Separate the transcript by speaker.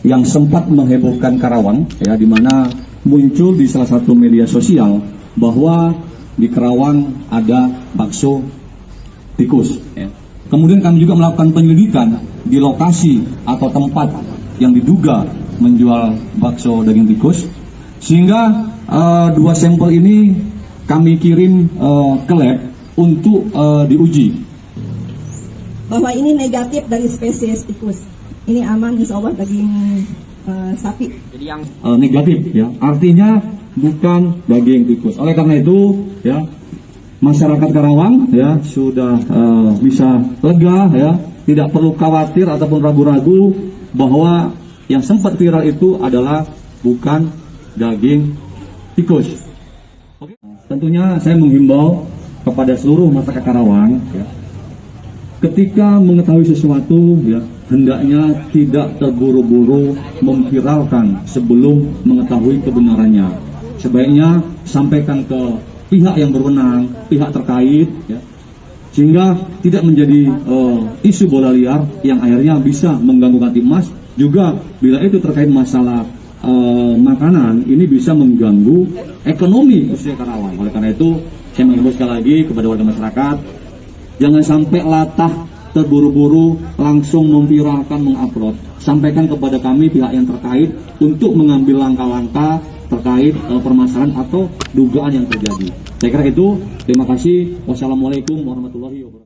Speaker 1: yang sempat menghebohkan Karawang, ya, di mana muncul di salah satu media sosial bahwa di Karawang ada bakso tikus. Ya. Kemudian kami juga melakukan penyelidikan di lokasi atau tempat yang diduga menjual bakso daging tikus, sehingga dua sampel ini kami kirim ke lab untuk diuji.
Speaker 2: Bahwa ini negatif dari spesies tikus. Ini aman, insya Allah daging sapi.
Speaker 1: Jadi yang negatif, ya, artinya bukan daging tikus. Oleh karena itu, ya, masyarakat Karawang, ya, sudah bisa lega, ya, tidak perlu khawatir ataupun ragu-ragu bahwa yang sempat viral itu adalah bukan daging tikus. Oke. Tentunya saya menghimbau kepada seluruh masyarakat Karawang, ya, ketika mengetahui sesuatu, ya, hendaknya tidak terburu-buru memviralkan sebelum mengetahui kebenarannya. Sebaiknya sampaikan ke pihak yang berwenang, pihak terkait, ya, sehingga tidak menjadi isu bola liar yang akhirnya bisa mengganggu Kamtibmas. Juga bila itu terkait masalah makanan, ini bisa mengganggu ekonomi khususnya Karawang. Oleh karena itu, saya mengimbau sekali lagi kepada warga masyarakat, jangan sampai latah terburu-buru langsung memviralkan, mengupload. Sampaikan kepada kami pihak yang terkait untuk mengambil langkah-langkah terkait permasalahan atau dugaan yang terjadi. Saya kira itu. Terima kasih. Wassalamualaikum warahmatullahi wabarakatuh.